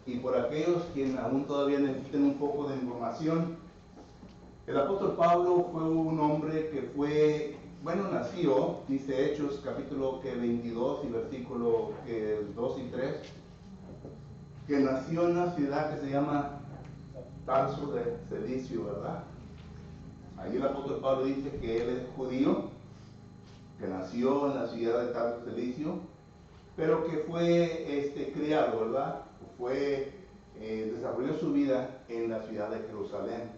y por aquellos quienes aún todavía necesiten un poco de información, el apóstol Pablo fue un hombre que nació, dice Hechos capítulo 22 y versículo 2 y 3, que nació en una ciudad que se llama Tarso de Cilicio, ¿verdad? Ahí el apóstol Pablo dice que él es judío, que nació en la ciudad de Tarso de Cilicio, pero que fue criado, ¿verdad? Desarrolló su vida en la ciudad de Jerusalén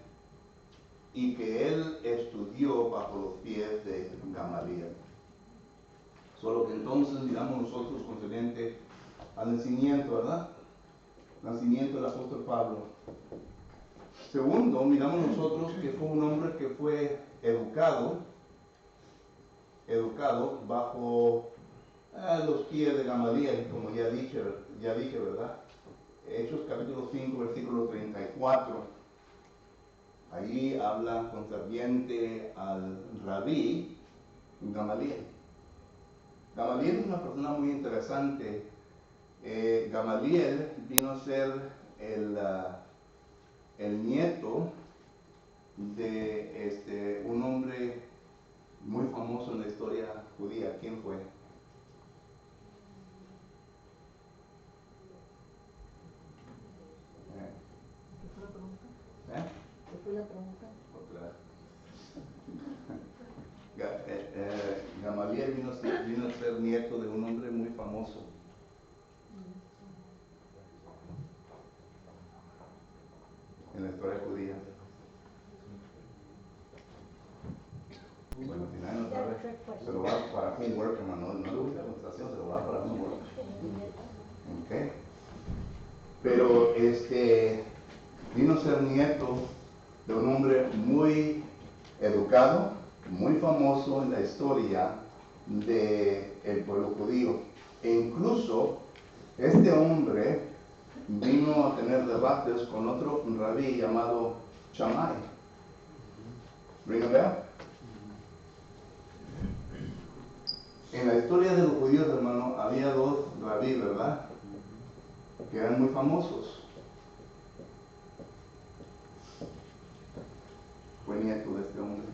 y que él estudió bajo los pies de Gamaliel. Solo que entonces miramos nosotros concerniente al nacimiento, ¿verdad? Nacimiento del apóstol Pablo. Segundo, miramos nosotros que fue un hombre que fue educado bajo los pies de Gamaliel, como ya dije, ¿verdad? Hechos capítulo 5, versículo 34. Ahí habla concerniente al rabí Gamaliel. Gamaliel es una persona muy interesante. Gamaliel vino a ser el nieto de un hombre muy famoso en la historia judía. ¿Quién fue? ¿Qué fue la pregunta? ¿Qué fue la pregunta? Gamaliel vino a ser nieto de un hombre muy famoso en la historia judía. Bueno, al final no sabe, se lo va para homework, hermano. No le gusta la contestación, se lo va para homework. Okay. Pero vino a ser nieto de un hombre muy educado, muy famoso en la historia del pueblo judío. E incluso este hombre vino a tener debates con otro rabí llamado Shammai. ¿Ring a bell? En la historia de los judíos, hermano, había dos rabí, ¿verdad? Que eran muy famosos. Fue nieto de este hombre.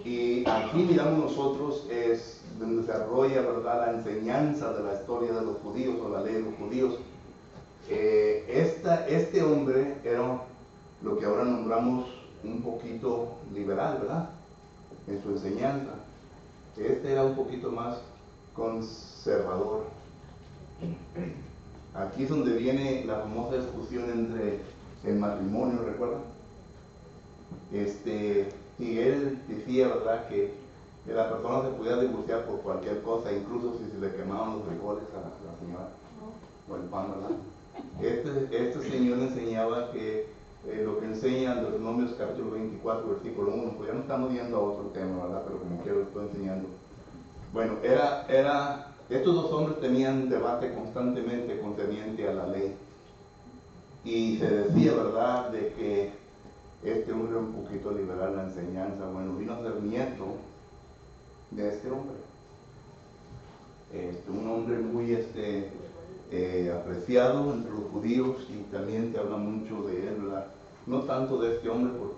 Y aquí miramos nosotros es donde se desarrolla, ¿verdad?, la enseñanza de la historia de los judíos o la ley de los judíos. Este hombre era lo que ahora nombramos un poquito liberal, ¿verdad?, en su enseñanza. Este era un poquito más conservador. Aquí es donde viene la famosa discusión entre el matrimonio, ¿recuerdan? Y él decía, ¿verdad?, que la persona se podía divorciar por cualquier cosa, incluso si se le quemaban los frijoles a la señora, o el pan, ¿verdad? Este señor enseñaba que lo que enseña Deuteronomios capítulo 24, versículo 1, pues ya no estamos viendo a otro tema, ¿verdad? Pero como quiero lo estoy enseñando. Bueno, estos dos hombres tenían debate constantemente concerniente a la ley. Y se decía, ¿verdad?, de que este hombre era un poquito liberal en la enseñanza. Bueno, vino a ser nieto de este hombre. Un hombre muy apreciado entre los judíos, y también se habla mucho de él, ¿verdad? No tanto de este hombre, por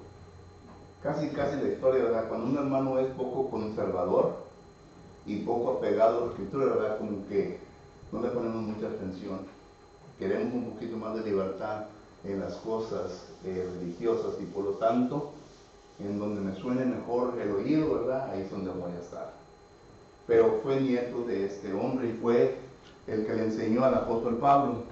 casi la historia, ¿verdad? Cuando un hermano es poco conservador y poco apegado a la escritura, ¿verdad?, como que no le ponemos mucha atención. Queremos un poquito más de libertad en las cosas religiosas, y por lo tanto, en donde me suene mejor el oído, ¿verdad?, ahí es donde voy a estar. Pero fue nieto de este hombre y fue el que le enseñó al apóstol Pablo.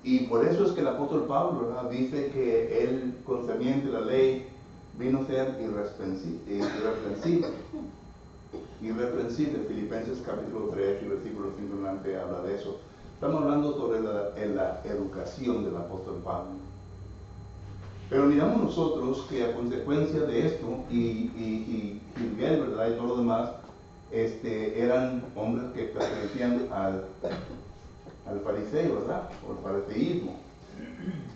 Y por eso es que el apóstol Pablo, ¿verdad?, dice que él, concerniente la ley, vino a ser irreprensible. Filipenses capítulo 3 y versículo 5 en adelante habla de eso. Estamos hablando sobre la educación del apóstol Pablo. Pero miramos nosotros que a consecuencia de esto, y Miguel, ¿verdad?, y todo lo demás, eran hombres que pertenecían al fariseo, ¿verdad?, o al fariseísmo.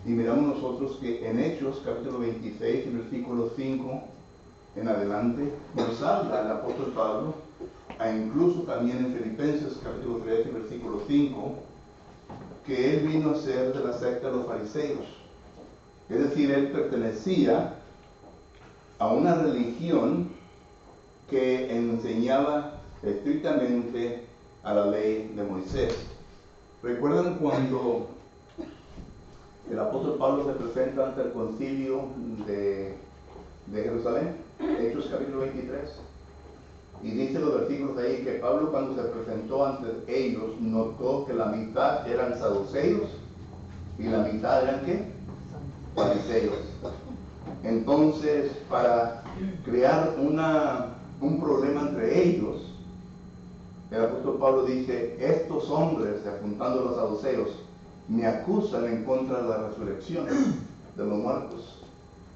Y miramos nosotros que en Hechos capítulo 26 y versículo 5 en adelante nos habla el apóstol Pablo incluso también en Filipenses capítulo 3 versículo 5, que él vino a ser de la secta de los fariseos. Es decir, él pertenecía a una religión que enseñaba estrictamente a la ley de Moisés. ¿Recuerdan cuando el apóstol Pablo se presenta ante el concilio de Jerusalén? Hechos capítulo 23. Y dice los versículos ahí que Pablo, cuando se presentó ante ellos, notó que la mitad eran saduceos y la mitad eran ¿qué? Fariseos. Entonces, para crear un problema entre ellos, el apóstol Pablo dice: estos hombres, apuntando a los saduceos, me acusan en contra de la resurrección de los muertos.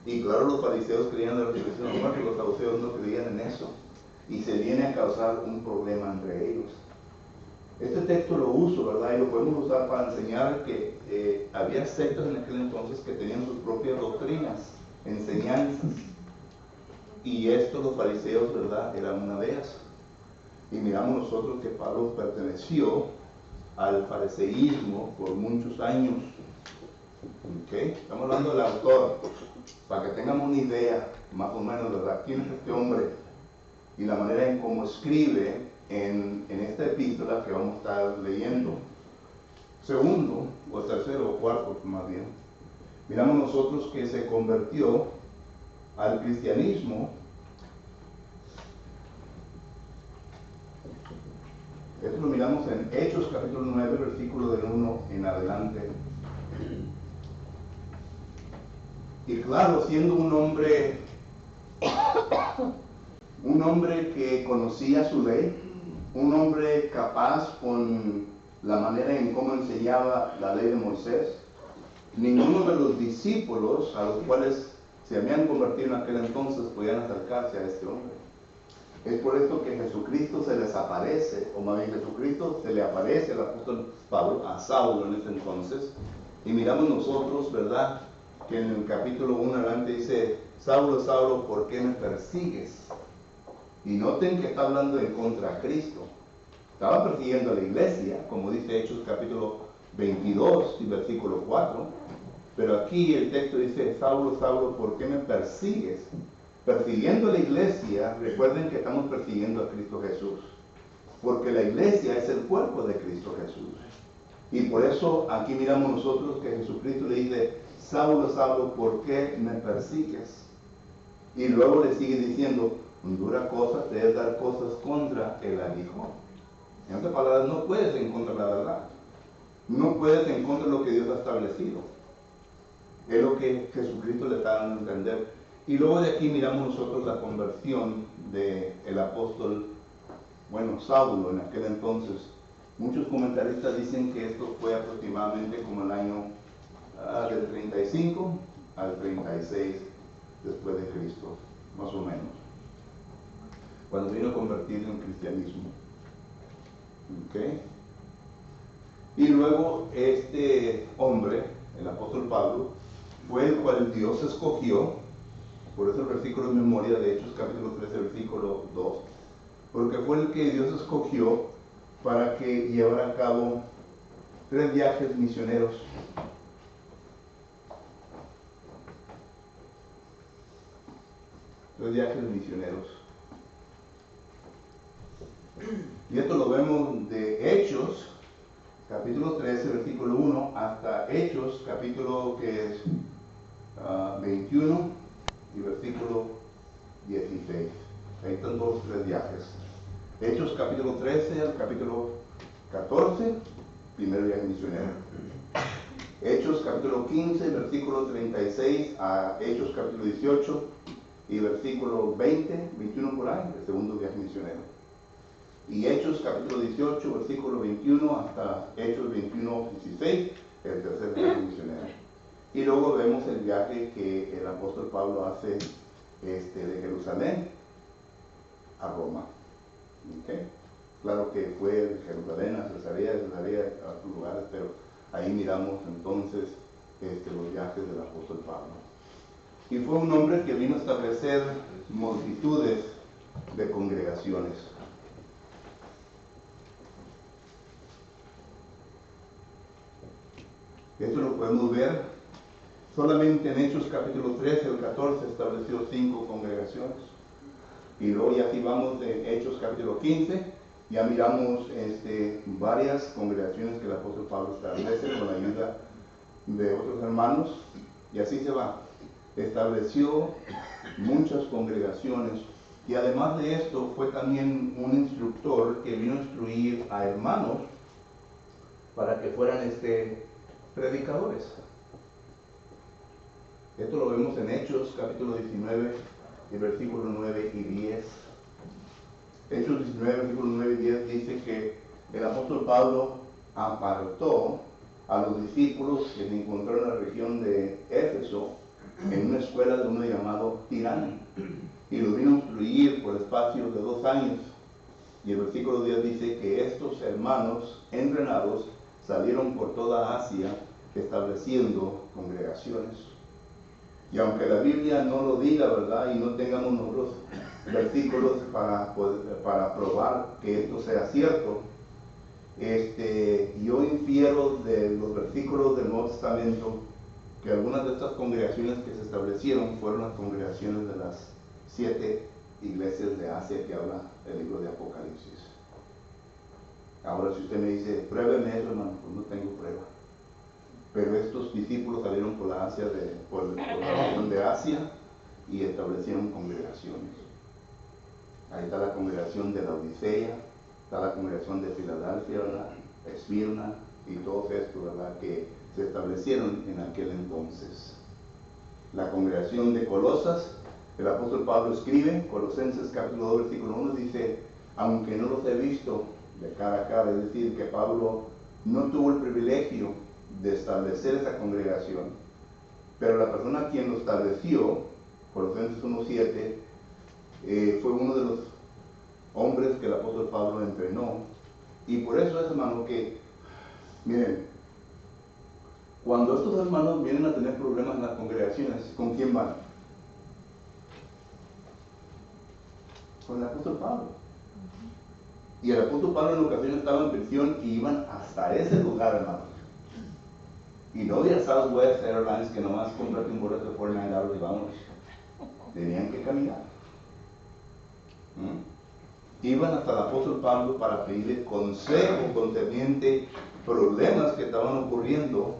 Y claro, los fariseos creían en la resurrección de los muertos, los saduceos no creían en eso. Y se viene a causar un problema entre ellos. Este texto lo uso, ¿verdad? Y lo podemos usar para enseñar que había sectas en aquel entonces que tenían sus propias doctrinas, enseñanzas. Y los fariseos, ¿verdad?, eran una de ellas. Y miramos nosotros que Pablo perteneció al fariseísmo por muchos años. ¿Okay? Estamos hablando del autor, para que tengamos una idea, más o menos, ¿verdad?, quién es este hombre y la manera en cómo escribe en esta epístola que vamos a estar leyendo. Segundo, o tercero, o cuarto más bien, miramos nosotros que se convirtió al cristianismo. Esto lo miramos en Hechos capítulo 9, versículo del 1 en adelante. Y claro, siendo un hombre que conocía su ley, un hombre capaz con la manera en cómo enseñaba la ley de Moisés, ninguno de los discípulos a los cuales se habían convertido en aquel entonces podían acercarse a este hombre. Es por esto que Jesucristo se les aparece, o más bien Jesucristo se le aparece al apóstol Pablo, a Saulo en ese entonces, y miramos nosotros, ¿verdad?, que en el capítulo 1 adelante dice: Saulo, Saulo, ¿por qué me persigues? Y noten que está hablando en contra de Cristo. Estaba persiguiendo a la iglesia, como dice Hechos capítulo 22 y versículo 4, pero aquí el texto dice: Saulo, Saulo, ¿por qué me persigues? Persiguiendo a la iglesia. Recuerden que estamos persiguiendo a Cristo Jesús, porque la iglesia es el cuerpo de Cristo Jesús. Y por eso aquí miramos nosotros que Jesucristo le dice: Saulo, Saulo, ¿por qué me persigues? Y luego le sigue diciendo: dura cosa te es dar cosas contra el aguijón. En otras palabras, no puedes en contra de la verdad, no puedes en contra de lo que Dios ha establecido. Es lo que Jesucristo le está dando a entender. Y luego de aquí miramos nosotros la conversión del apóstol, Saulo en aquel entonces. Muchos comentaristas dicen que esto fue aproximadamente como el año del 35 al 36 después de Cristo, más o menos, cuando vino a convertirse en cristianismo. ¿Okay? Y luego este hombre, el apóstol Pablo, fue el cual Dios escogió. Por eso el versículo de memoria de Hechos capítulo 13, versículo 2, porque fue el que Dios escogió para que llevara a cabo 3 viajes misioneros. Y esto lo vemos de Hechos capítulo 13, versículo 1, hasta Hechos capítulo 21 y versículo 16. Ahí están todos los 3 viajes. Hechos capítulo 13 al capítulo 14, primer viaje misionero. Hechos capítulo 15, versículo 36 a Hechos capítulo 18 y versículo 20, 21 por ahí, el segundo viaje misionero. Y Hechos capítulo 18, versículo 21 hasta Hechos 21, 16, el tercer viaje misionero. Y luego vemos el viaje que el apóstol Pablo hace de Jerusalén a Roma. ¿Okay? Claro que fue de Jerusalén a Cesarea, a otros lugares, pero ahí miramos entonces los viajes del apóstol Pablo. Y fue un hombre que vino a establecer multitudes de congregaciones. Esto lo podemos ver solamente en Hechos capítulo 13, el 14 estableció 5 congregaciones. Y luego ya si vamos de Hechos capítulo 15, ya miramos varias congregaciones que el apóstol Pablo establece con la ayuda de otros hermanos. Y así se va. Estableció muchas congregaciones. Y además de esto, fue también un instructor que vino a instruir a hermanos para que fueran predicadores. Esto lo vemos en Hechos capítulo 19, y versículos 9 y 10. Hechos 19, versículos 9 y 10 dice que el apóstol Pablo apartó a los discípulos que se encontró en la región de Éfeso, en una escuela de uno llamado Tirano, y los vino a instruir por espacio de 2 años. Y el versículo 10 dice que estos hermanos entrenados salieron por toda Asia estableciendo congregaciones. Y aunque la Biblia no lo diga, ¿verdad? Y no tengamos nosotros versículos para probar que esto sea cierto, yo infiero de los versículos del Nuevo Testamento que algunas de estas congregaciones que se establecieron fueron las congregaciones de las 7 iglesias de Asia que habla el libro de Apocalipsis. Ahora, si usted me dice, pruébeme eso, hermano, pues no tengo prueba. Pero estos discípulos salieron por la región de Asia y establecieron congregaciones. Ahí está la congregación de la Odisea, está la congregación de Filadelfia, ¿verdad? Esmirna y todos estos, ¿verdad?, que se establecieron en aquel entonces. La congregación de Colosas, el apóstol Pablo escribe, Colosenses capítulo 2, versículo 1, dice, aunque no los he visto de cara a cara, es decir, que Pablo no tuvo el privilegio de establecer esa congregación, pero la persona quien lo estableció, Colosenses 1:7, fue uno de los hombres que el apóstol Pablo entrenó. Y por eso es, hermano, que, miren, cuando estos hermanos vienen a tener problemas en las congregaciones, ¿con quién van? Con el apóstol Pablo. Y el apóstol Pablo en ocasiones estaba en prisión y iban hasta ese lugar, hermano. Y no de Southwest Airlines, que nomás comprate un boleto de $49 y vámonos. Tenían que caminar. Iban hasta el apóstol Pablo para pedirle consejo concerniente problemas que estaban ocurriendo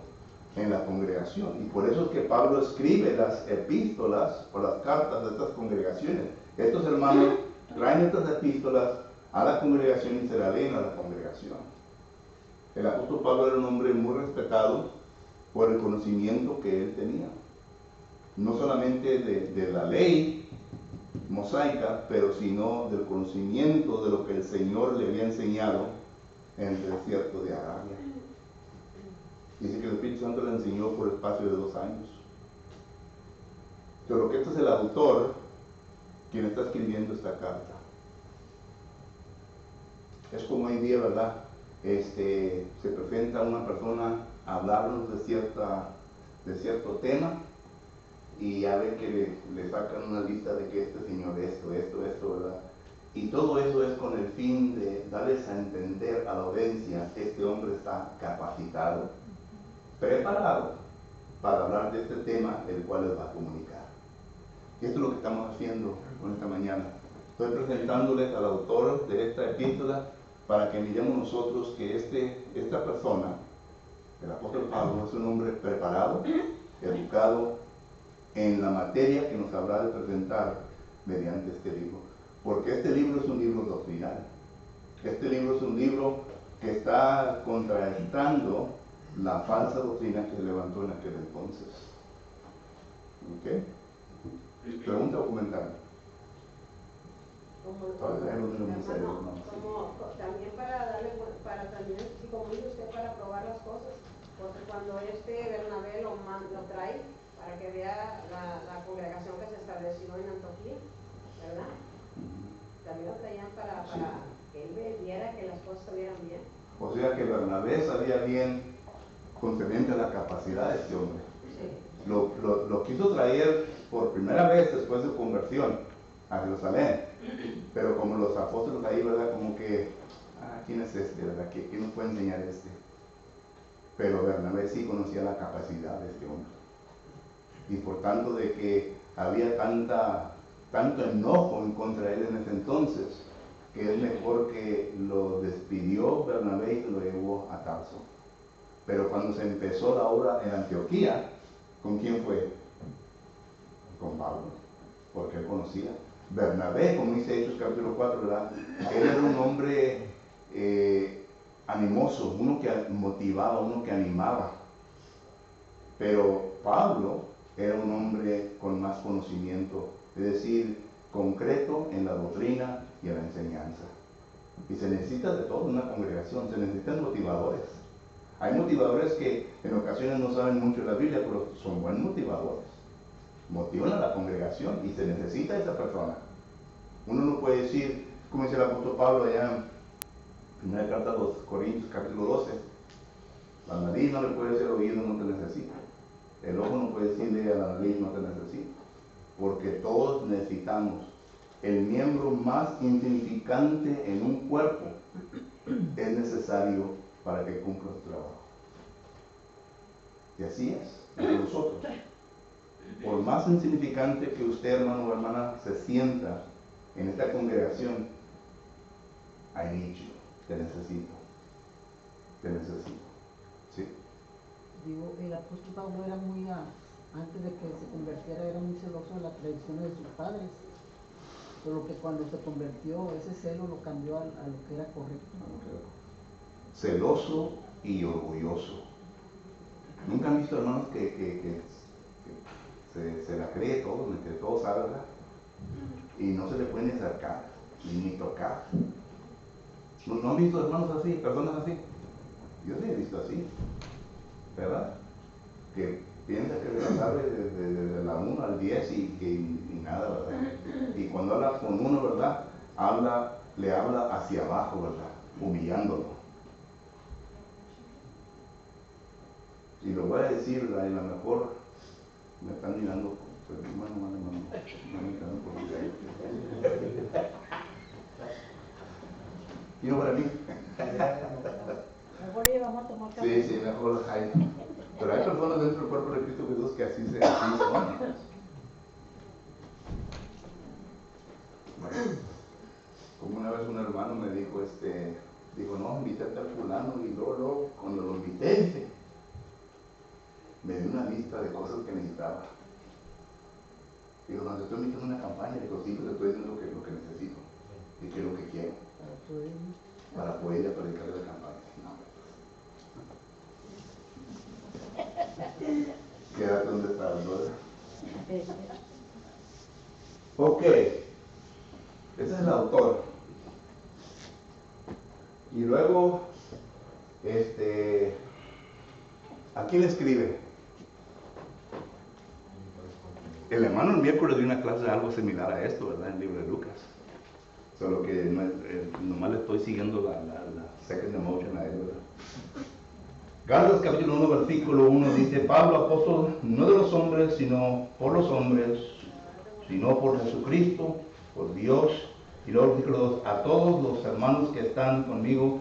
en la congregación. Y por eso es que Pablo escribe las epístolas o las cartas de estas congregaciones. Estos hermanos traen estas epístolas a la congregación y se la leen a la congregación. El apóstol Pablo era un hombre muy respetado por el conocimiento que él tenía. No solamente de la ley mosaica, pero sino del conocimiento de lo que el Señor le había enseñado en el desierto de Arabia. Dice que el Espíritu Santo le enseñó por espacio de 2 años. Pero que este es el autor quien está escribiendo esta carta. Es como hoy día, ¿verdad? Se presenta una persona a hablarnos de cierto tema y ya ve que le sacan una lista de que este señor esto, ¿verdad? Y todo eso es con el fin de darles a entender a la audiencia que este hombre está capacitado, preparado para hablar de este tema, el cual les va a comunicar. Y esto es lo que estamos haciendo con esta mañana. Estoy presentándoles al autor de esta epístola para que miremos nosotros que esta persona, el apóstol Pablo, es un hombre preparado, educado en la materia que nos habrá de presentar mediante este libro. Porque este libro es un libro doctrinal. Este libro es un libro que está contrastando la falsa doctrina que se levantó en aquel entonces. ¿Ok? Pregunta o comentario. También para también, sí, como dice usted, para probar las cosas, porque cuando Bernabé lo trae para que vea la congregación que se estableció en Antioquía, ¿verdad? También lo traían para que él viera que las cosas estuvieran bien. O sea que Bernabé sabía bien concerniente a la capacidad de este hombre. Sí. Lo quiso traer por primera vez después de su conversión a Jerusalén, pero como los apóstoles ahí, ¿verdad? Como que, ¿quién es este, verdad? ¿Quién nos puede enseñar este? pero Bernabé sí conocía la capacidad de este hombre. Y por tanto de que había tanto enojo en contra de él en ese entonces, que es mejor que lo despidió Bernabé y lo llevó a Tarso. Pero cuando se empezó la obra en Antioquía, ¿con quién fue? Con Pablo, porque él conocía. Bernabé, como dice Hechos capítulo 4, ¿verdad? Él era un hombre animoso, uno que motivaba, uno que animaba. Pero Pablo era un hombre con más conocimiento, es decir, concreto en la doctrina y en la enseñanza. Y se necesita de todo en una congregación, se necesitan motivadores. Hay motivadores que en ocasiones no saben mucho de la Biblia, pero son buenos motivadores. Motivan a la congregación y se necesita esa persona. Uno no puede decir, como dice el apóstol Pablo allá en primera carta a los Corintios capítulo 12, la nariz no le puede decir al oído, no te necesita. El ojo no puede decirle a la nariz, no te necesita. Porque todos necesitamos. El miembro más insignificante en un cuerpo es necesario para que cumpla su trabajo. Y así es, entre nosotros. Por más insignificante que usted, hermano o hermana, se sienta en esta congregación, I need you, te necesito. Te necesito. ¿Sí? Digo, el apóstol Pablo era muy, antes de que se convirtiera, era muy celoso de las tradiciones de sus padres. Solo que cuando se convirtió, ese celo lo cambió a lo que era correcto. Celoso y orgulloso. ¿Nunca han visto hermanos que se la cree todo, que todo sabe, ¿verdad? Y no se le puede ni acercar, ni tocar. ¿No han visto hermanos así, personas así? Yo sí he visto así, ¿verdad? Que piensa que se la sabe desde la 1 al 10 y nada, ¿verdad? Y cuando habla con uno, ¿verdad? Le habla hacia abajo, ¿verdad? Humillándolo. Y lo voy a decir, ¿verdad? Y a lo mejor me están mirando, pero bueno, no me están por ahí. ¿Y no para mí? Mejor íbamos a tomar café. Sí, mejor hay. Pero hay personas dentro del cuerpo de Cristo Jesús que así son. Bueno, como una vez un hermano me dijo, dijo, no, invité a tal fulano, y luego, cuando lo invité, me dio una lista de cosas que necesitaba. Digo, no, te estoy invitando a una campaña, digo, sí, pero te estoy diciendo lo que necesito y que es lo que quiero para poder ir a predicar la campaña. No. Quédate donde estás, ¿verdad? Ok, ese es el autor. Y luego, ¿a quién le escribe? El hermano el miércoles dio una clase de algo similar a esto, ¿verdad? En el libro de Lucas. Solo que nomás le estoy siguiendo la second emotion a él, ¿verdad? Gálatas capítulo 1, versículo 1 dice, Pablo, apóstol, no de los hombres, sino por los hombres, sino por Jesucristo, por Dios. Y luego versículo 2, a todos los hermanos que están conmigo,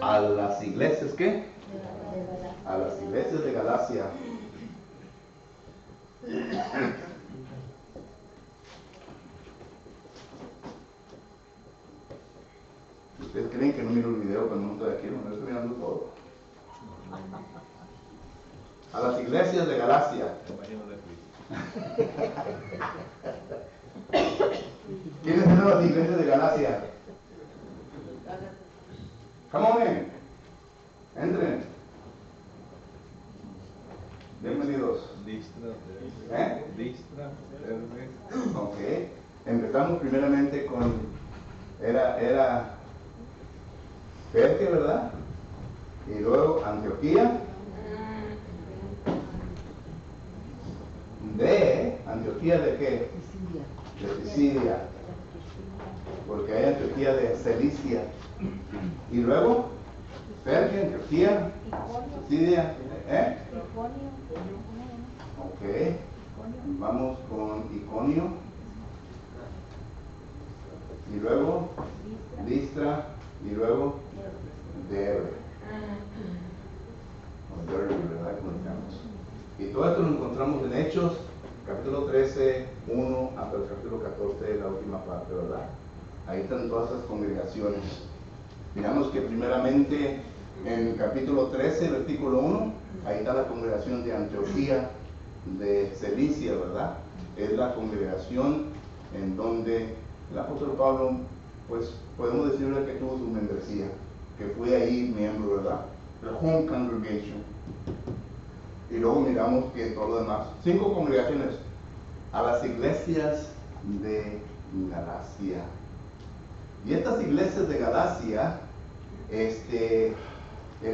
a las iglesias, ¿qué? A las iglesias de Galacia. ¿Ustedes creen que no miro el video cuando no estoy aquí? No, me estoy mirando todo. A las iglesias de Galacia. ¿Quiénes son las iglesias de Galacia? Come on in. Entren. Bienvenidos. Ok. Empezamos primeramente con era Persia, ¿verdad? Y luego Antioquía. De Antioquía, ¿de qué? De Pisidia. Porque hay Antioquía de Cilicia. Y luego Persia, Antioquía, Pisidia, Ok. Vamos con Iconio. Y luego Listra. Y luego Derbe. todo esto lo encontramos en Hechos, capítulo 13, 1 hasta el capítulo 14, la última parte, ¿verdad? Ahí están todas esas congregaciones. Miramos que primeramente en el capítulo 13, versículo 1, ahí está la congregación de Antioquía de Cilicia, ¿verdad? Es la congregación en donde el apóstol Pablo, pues podemos decirle que tuvo su membresía, que fue ahí miembro, ¿verdad? The Home Congregation. Y luego miramos que todo lo demás, 5 congregaciones, a las iglesias de Galacia. Y estas iglesias de Galacia, el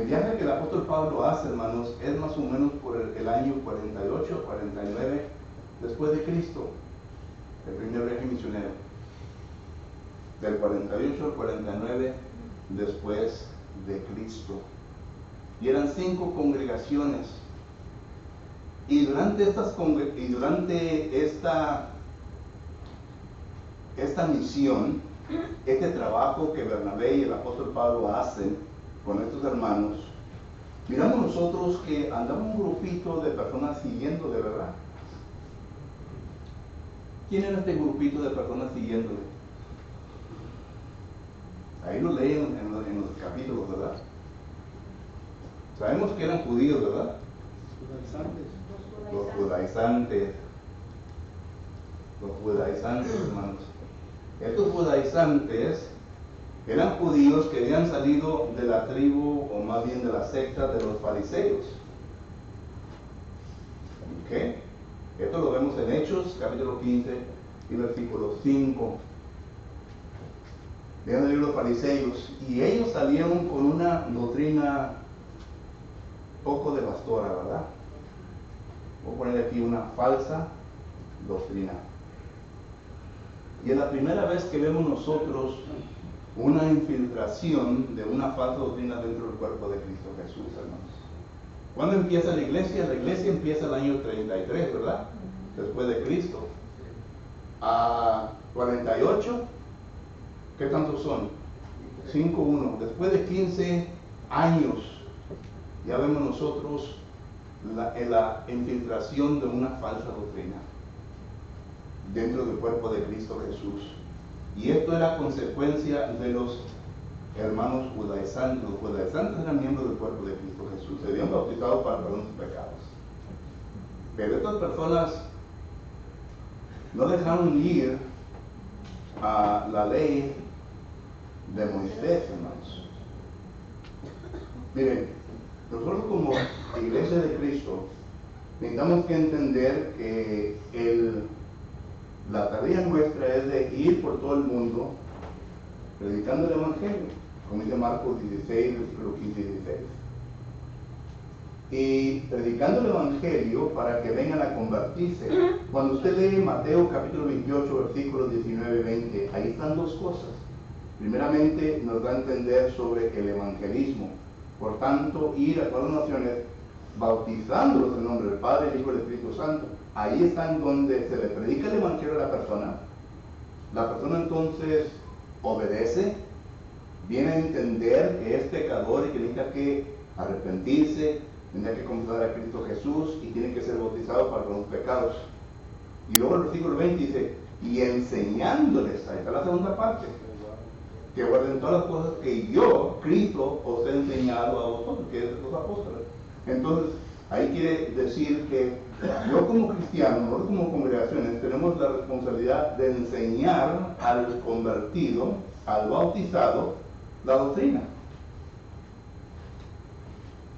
viaje que el apóstol Pablo hace, hermanos, es más o menos por el año 48, 49 después de Cristo, el primer viaje misionero. Del 48 al 49 después de Cristo. Y eran 5 congregaciones. Y durante esta misión, este trabajo que Bernabé y el apóstol Pablo hacen con estos hermanos, miramos nosotros que andaba un grupito de personas siguiéndole, ¿verdad? ¿Quién era este grupito de personas siguiéndole? Ahí lo leen en los capítulos, ¿verdad? Sabemos que eran judíos, ¿verdad? Los judaizantes, hermanos. Estos judaizantes eran judíos que habían salido de la tribu, o más bien de la secta de los fariseos. ¿Ok? Esto lo vemos en Hechos, capítulo 15 y versículo 5. Habían salido los fariseos y ellos salieron con una doctrina poco devastadora, ¿verdad? Voy a poner aquí una falsa doctrina. Y es la primera vez que vemos nosotros una infiltración de una falsa doctrina dentro del cuerpo de Cristo Jesús, hermanos. ¿Cuándo empieza la iglesia? La iglesia empieza el año 33, ¿verdad? Después de Cristo. A 48, ¿qué tantos son? 5-1. Después de 15 años, ya vemos nosotros la infiltración de una falsa doctrina dentro del cuerpo de Cristo Jesús. Y esto era consecuencia de los hermanos judaizantes. Los judaizantes eran miembros del cuerpo de Cristo Jesús, se habían bautizado para perdón de sus pecados. Pero estas personas no dejaron ir a la ley de Moisés, hermanos. Miren, nosotros como Iglesia de Cristo necesitamos que entender que la tarea nuestra es de ir por todo el mundo predicando el Evangelio, como dice Marcos 16, versículo 15 y 16. Y predicando el Evangelio para que vengan a convertirse. Cuando usted lee Mateo capítulo 28, versículos 19 y 20, ahí están 2 cosas. Primeramente nos da a entender sobre el evangelismo. Por tanto, ir a todas las naciones, bautizándolos en el nombre del Padre, el Hijo y el Espíritu Santo. Ahí está en donde se le predica el evangelio a la persona. La persona entonces obedece, viene a entender que es pecador y que necesita que arrepentirse, tiene que confesar a Cristo Jesús y tiene que ser bautizado para los pecados. Y luego el versículo 20 dice, y enseñándoles, ahí está la segunda parte, que guarden todas las cosas que yo, Cristo, os he enseñado a vosotros, que es los apóstoles. Entonces, ahí quiere decir que yo como cristiano, nosotros como congregaciones, tenemos la responsabilidad de enseñar al convertido, al bautizado, la doctrina.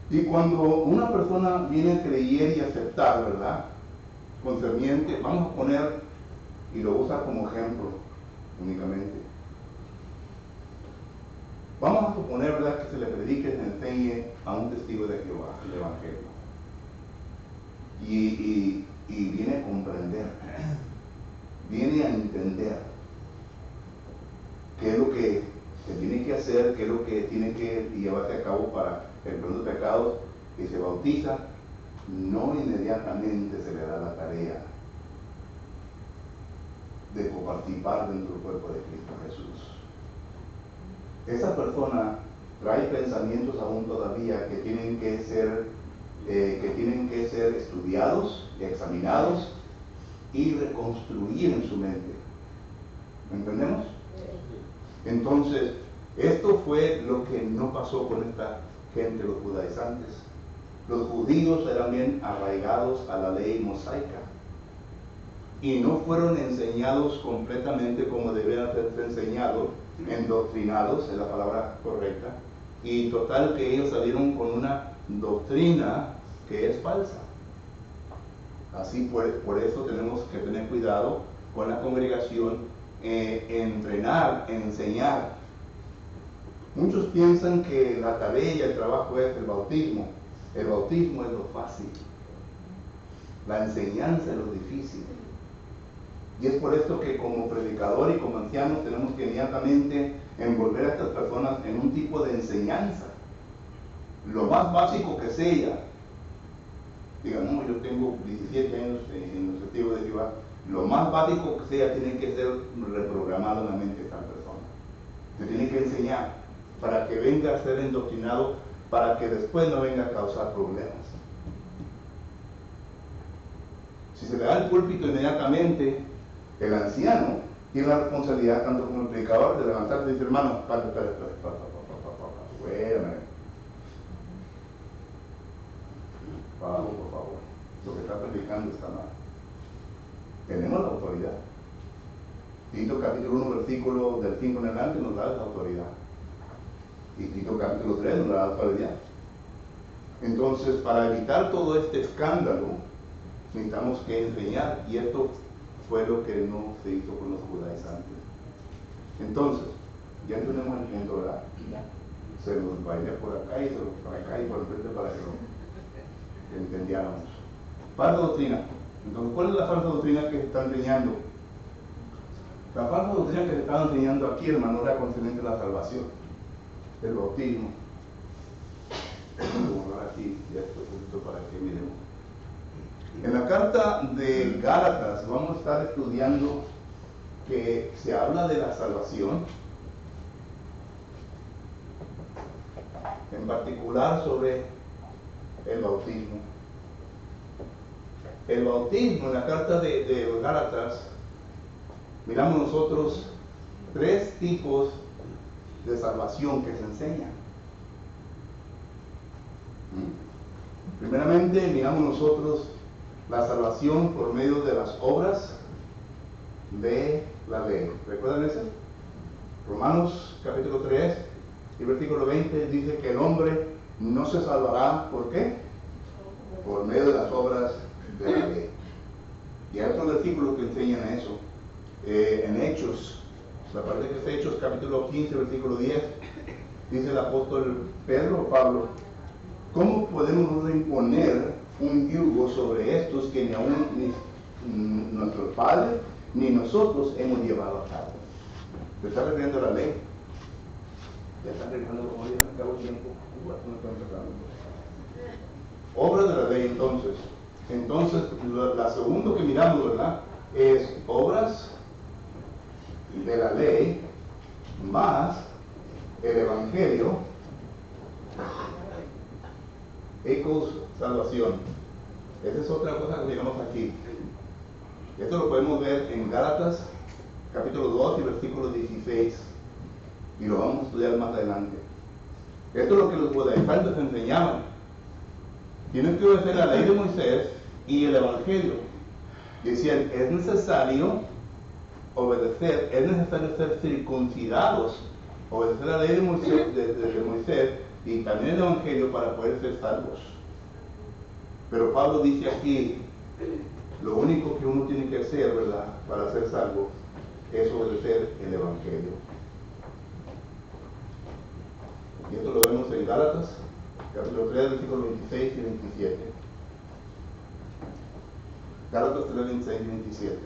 Y cuando una persona viene a creer y aceptar, ¿verdad? Concerniente, vamos a poner, y lo usa como ejemplo únicamente. Vamos a suponer, ¿verdad?, que se le predique, se enseñe a un testigo de Jehová el Evangelio. Y viene a comprender, viene a entender qué es lo que se tiene que hacer, qué es lo que tiene que llevarse a cabo para el perdón de pecados, y se bautiza, no inmediatamente se le da la tarea de participar dentro del cuerpo de Cristo Jesús. Esa persona trae pensamientos aún todavía que tienen que ser que tienen que ser estudiados, examinados y reconstruir en su mente. ¿Entendemos? Entonces, esto fue lo que no pasó con esta gente, los judaizantes. Los judíos eran bien arraigados a la ley mosaica y no fueron enseñados completamente como debían ser enseñados, endoctrinados, es la palabra correcta, y total que ellos salieron con una doctrina que es falsa. Así por eso tenemos que tener cuidado con la congregación, entrenar, enseñar. Muchos piensan que la tarea, el trabajo es el bautismo. El bautismo es lo fácil, la enseñanza es lo difícil. Y es por esto que como predicador y como ancianos tenemos que inmediatamente envolver a estas personas en un tipo de enseñanza. Lo más básico que sea. Digamos, yo tengo 17 años en los testigos de Jehová. Lo más básico que sea tiene que ser reprogramado en la mente de esta persona. Se tiene que enseñar para que venga a ser endoctrinado, para que después no venga a causar problemas. Si se le da el púlpito inmediatamente, el anciano tiene la responsabilidad, tanto como el predicador, de levantarse y decir: hermano, espera, por favor, lo que está predicando está mal. Tenemos la autoridad. Tito capítulo 1, versículo del 5 en adelante nos da esa autoridad. Y Tito capítulo 3 nos da la autoridad. Entonces, para evitar todo este escándalo, necesitamos que enseñar, y esto fue lo que no se hizo con los judaizantes. Entonces, ya tenemos el punto, ¿verdad? Se nos baila por acá y se nos por acá y por el frente para que lo entendiéramos. Falsa doctrina. Entonces, ¿cuál es la falsa doctrina que se está enseñando? La falsa doctrina que se estaba enseñando aquí, hermano, era concerniente a la salvación, el bautismo. Vamos a borrar aquí ya este punto para que miremos. En la carta de Gálatas vamos a estar estudiando que se habla de la salvación, en particular sobre el bautismo. El bautismo, en la carta de Gálatas, miramos nosotros 3 tipos de salvación que se enseñan. Primeramente, miramos nosotros la salvación por medio de las obras de la ley. ¿Recuerdan eso? Romanos capítulo 3 y versículo 20 dice que el hombre no se salvará, ¿por qué? Por medio de las obras de la ley. Y hay otros versículos que enseñan eso. En Hechos, la parte que es Hechos capítulo 15, versículo 10, dice el apóstol Pedro o Pablo: ¿cómo podemos imponer un yugo sobre estos que ni aún ni nuestros padres ni nosotros hemos llevado a cabo? Se está refiriendo a la ley. Ya están refiriendo como ya no acabo el tiempo. Obras de la ley, entonces. Entonces, la segunda que miramos, ¿verdad?, es obras de la ley más el evangelio equals salvación. Esa es otra cosa que miramos aquí. Esto lo podemos ver en Gálatas capítulo 2 y versículo 16, y lo vamos a estudiar más adelante. Esto es lo que los judaizantes enseñaban. Tienen que obedecer la ley de Moisés y el evangelio. Decían: es necesario obedecer, es necesario ser circuncidados, obedecer la ley de Moisés y también el evangelio para poder ser salvos. Pero Pablo dice aquí: lo único que uno tiene que hacer, ¿verdad?, para ser salvo es obedecer el evangelio. Y esto lo vemos en Gálatas capítulo 3, versículos 26 y 27. Gálatas 3, 26 y 27.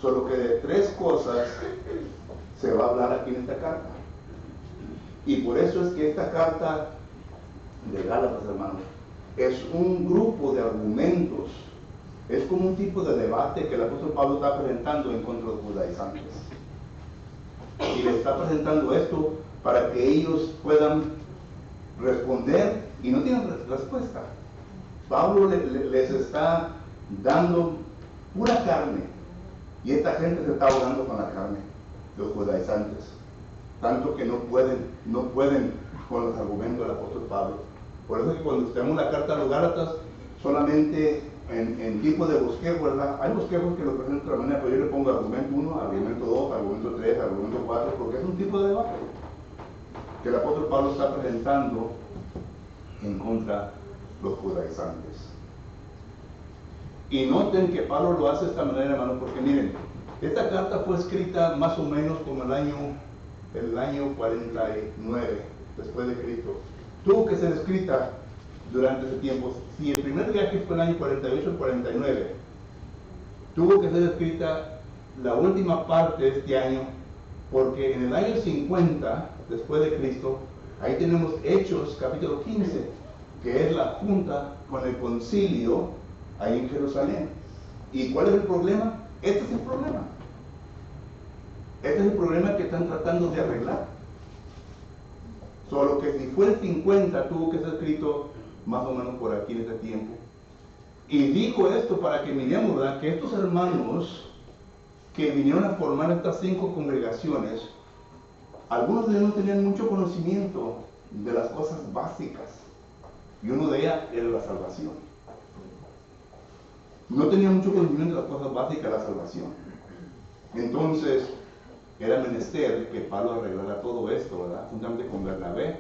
Solo que de 3 cosas se va a hablar aquí en esta carta. Y por eso es que esta carta de Gálatas, hermanos, es un grupo de argumentos, es como un tipo de debate que el apóstol Pablo está presentando en contra de los judaizantes. Y le está presentando esto para que ellos puedan responder, y no tienen respuesta. Pablo les está dando pura carne, y esta gente se está ahogando con la carne, los judaizantes, tanto que no pueden con los argumentos del apóstol Pablo. Por eso es que cuando estudiamos la carta a los Gálatas, solamente en tipo de bosquejo, ¿verdad? Hay bosquejos que lo presentan de otra manera, pero yo le pongo argumento 1, argumento 2, argumento 3, argumento 4, porque es un tipo de debate que el apóstol Pablo está presentando en contra de los judaizantes. Y noten que Pablo lo hace de esta manera, hermano, porque miren, esta carta fue escrita más o menos como el año 49 después de Cristo. Tuvo que ser escrita durante ese tiempo. Si el primer viaje fue el año 48 o 49, tuvo que ser escrita la última parte de este año, porque en el año 50 después de Cristo, ahí tenemos Hechos capítulo 15, que es la junta con el concilio ahí en Jerusalén. ¿Y cuál es el problema? Este es el problema. Este es el problema que están tratando de arreglar. Solo que si fue el 50, tuvo que ser escrito más o menos por aquí en ese tiempo. Y digo esto para que miremos, ¿verdad?, que estos hermanos que vinieron a formar estas 5 congregaciones, algunos de ellos no tenían mucho conocimiento de las cosas básicas, y uno de ellas era la salvación. No tenían mucho conocimiento de las cosas básicas de la salvación. Entonces, era menester que Pablo arreglara todo esto, ¿verdad?, juntamente con Bernabé,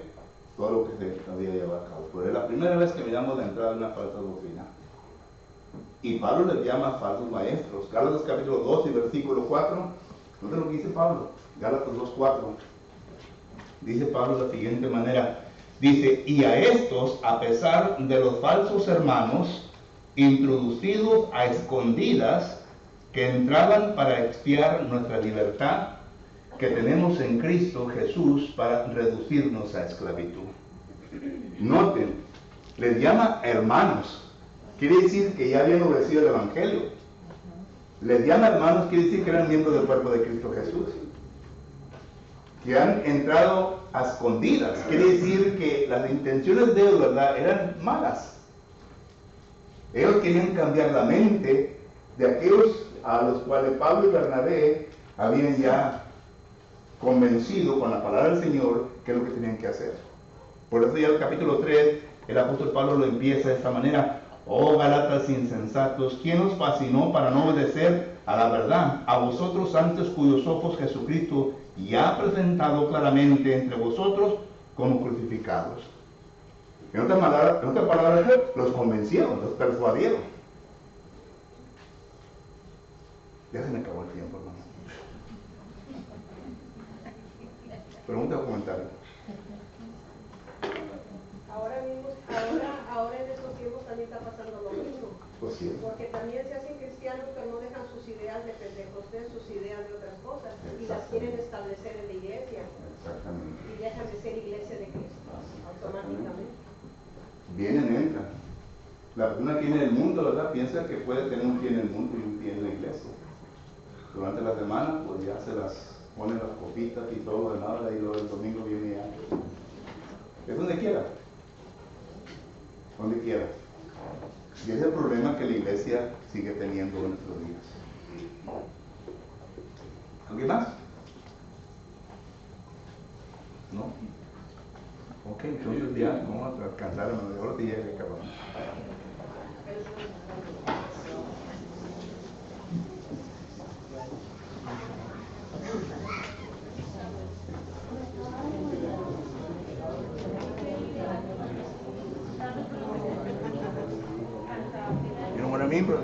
todo lo que se había llevado a cabo. Pero es la primera vez que miramos la entrada de una falsa doctrina. Y Pablo les llama falsos maestros. Gálatas capítulo 2 y versículo 4. ¿No es lo que dice Pablo? Gálatas 2:4. Dice Pablo de la siguiente manera. Dice, y a estos, a pesar de los falsos hermanos, introducidos a escondidas, que entraban para expiar nuestra libertad, que tenemos en Cristo Jesús, para reducirnos a esclavitud. Noten, les llama hermanos. Quiere decir que ya habían obedecido el Evangelio. Les llama hermanos, quiere decir que eran miembros del cuerpo de Cristo Jesús. Que han entrado a escondidas. Quiere decir que las intenciones de ellos, ¿verdad?, eran malas. Ellos querían cambiar la mente de aquellos a los cuales Pablo y Bernabé habían ya convencido con la palabra del Señor que es lo que tenían que hacer. Por eso ya el capítulo 3, el apóstol Pablo lo empieza de esta manera. Oh Gálatas insensatos, ¿quién os fascinó para no obedecer a la verdad? A vosotros antes, cuyos ojos Jesucristo ya ha presentado claramente entre vosotros como crucificados. En otras palabras, los convencieron, los persuadieron. Ya se me acabó el tiempo, hermano. Pregunta o comentario. Ahora en estos tiempos también está pasando lo mismo. Pues sí. Porque también se hacen cristianos, pero no dejan sus ideas de Pentecostés, sus ideas de otras cosas, y las quieren establecer en la iglesia. Exactamente. Y dejan de ser iglesia de Cristo automáticamente. Vienen, entran. La persona que viene en el mundo, ¿verdad?, piensa que puede tener un pie en el mundo y un pie en la iglesia. Durante la semana, pues ya se las ponen las copitas y todo lo demás, y luego el domingo viene ya. Es donde quiera. Donde quiera. Y ese es el problema que la iglesia sigue teniendo en nuestros días. ¿Alguien más? ¿No? Ok, entonces ya vamos a alcanzar a lo mejor día que acabamos. You know what I mean, bro?